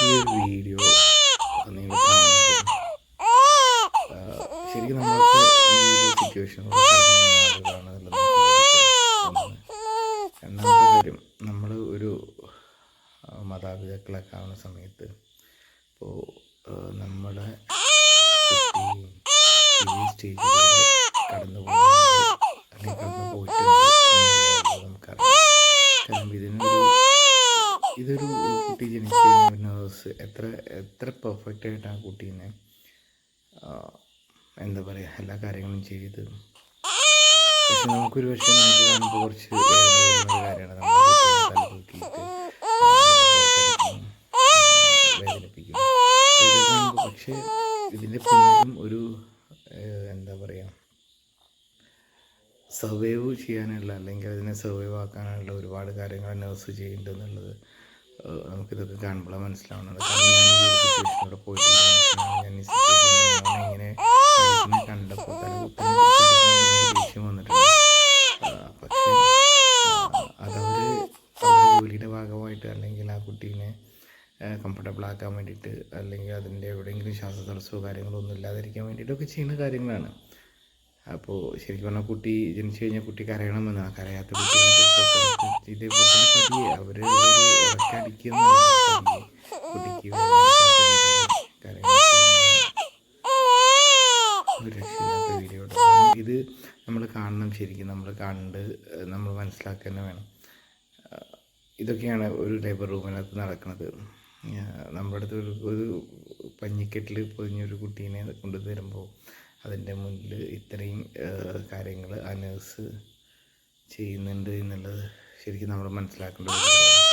ഈ ഒരു വീഡിയോ നിങ്ങൾ കാണുമ്പോൾ ശരിക്കും നമ്മളൊക്കെ ഈ ഒരു സിറ്റുവേഷനിലൂടെ കടന്നു വന്ന ആളുകളാണെന്നുള്ളത് നമുക്ക് ബോധ്യപ്പെടും. രണ്ടാമത്തെ കാര്യം, നമ്മൾ ഒരു മാതാപിതാക്കളൊക്കെ ആവുന്ന സമയത്ത് ഇപ്പോൾ നമ്മുടെ കുട്ടിയും ഈ സ്റ്റേജിലൂടെ കടന്നു പോകുന്നത് അല്ലെങ്കിൽ കടന്നു പോയിട്ടുണ്ട് എന്നുള്ളത് നമുക്കറിയാം. കാരണം ഇതൊരു കുട്ടി ജനിച്ചു കഴിഞ്ഞ എത്ര പെർഫെക്റ്റ് ആയിട്ട് ആ കുട്ടീനെ എന്താ പറയുക എല്ലാ കാര്യങ്ങളും ചെയ്ത്, പക്ഷെ നമുക്ക് കാണുമ്പോൾ കുറച്ച് വേദന തോന്നുന്ന ഒരു കാര്യമാണ്. നമ്മുടെ കുട്ടീനെ തലതൂക്കിയിട്ട് വേദനിപ്പിക്കും. പക്ഷേ ഇതിൻ്റെ പിന്നിലും ഒരു എന്താ പറയുക, സർവൈവ് ചെയ്യാനുള്ള അല്ലെങ്കിൽ അതിനെ സർവൈവ് ആക്കാനുള്ള ഒരുപാട് കാര്യങ്ങൾ നേഴ്സ് ചെയ്യുന്നുണ്ടെന്നുള്ളത് നമുക്കിതൊക്കെ കാണുമ്പോഴാണ് മനസ്സിലാവുന്നത്. കാരണം ഞാൻ ഈ ഒരു സിറ്റുവേഷനിലൂടെ പോയിട്ടുള്ള മനുഷ്യനാണ്. ഞാൻ ഈ സിറ്റുവേഷനിൽ ഇങ്ങനെ കണ്ടപ്പോൾ ദേഷ്യം വന്നിട്ടുണ്ട്. പക്ഷേ അതവർ ജോലിയുടെ ഭാഗമായിട്ട് അല്ലെങ്കിൽ ആ കുട്ടീനെ കംഫർട്ടബിൾ ആക്കാൻ വേണ്ടിയിട്ട് അല്ലെങ്കിൽ അതിൻ്റെ എവിടെയെങ്കിലും ശ്വാസതടസ്സമോ കാര്യങ്ങളോ ഒന്നും ഇല്ലാതിരിക്കാൻ വേണ്ടിയിട്ടൊക്കെ ചെയ്യുന്ന കാര്യങ്ങളാണ്. അപ്പോൾ ശരിക്കും പറഞ്ഞാൽ കുട്ടി ജനിച്ചു കഴിഞ്ഞാൽ കുട്ടി കരയണമെന്നാണ്. കരയാത്ത കുട്ടികളെ ഇതേപോലെ തന്നെ പതിയെ അവർ ഒരു ഉറക്കടിക്കുന്ന കുട്ടിക്ക് ഒരു രക്ഷയില്ലാത്ത വീഡിയോ. ഇത് നമ്മൾ കാണണം, ശരിക്കും നമ്മൾ കണ്ട് നമ്മൾ മനസ്സിലാക്കുക തന്നെ വേണം. ഇതൊക്കെയാണ് ഒരു ലേബർ റൂമിനകത്ത് നടക്കുന്നത്. നമ്മുടെ അടുത്ത് ഒരു പഞ്ഞിക്കെട്ടിൽ പൊതിഞ്ഞൊരു കുട്ടീനെ കൊണ്ടുതരുമ്പോൾ അതിൻ്റെ മുന്നിൽ ഇത്രയും കാര്യങ്ങൾ ആ നേഴ്സ് ചെയ്യുന്നുണ്ട് എന്നുള്ളത് ശരിക്കും നമ്മൾ മനസ്സിലാക്കേണ്ട ഒരു കാര്യമാണ്.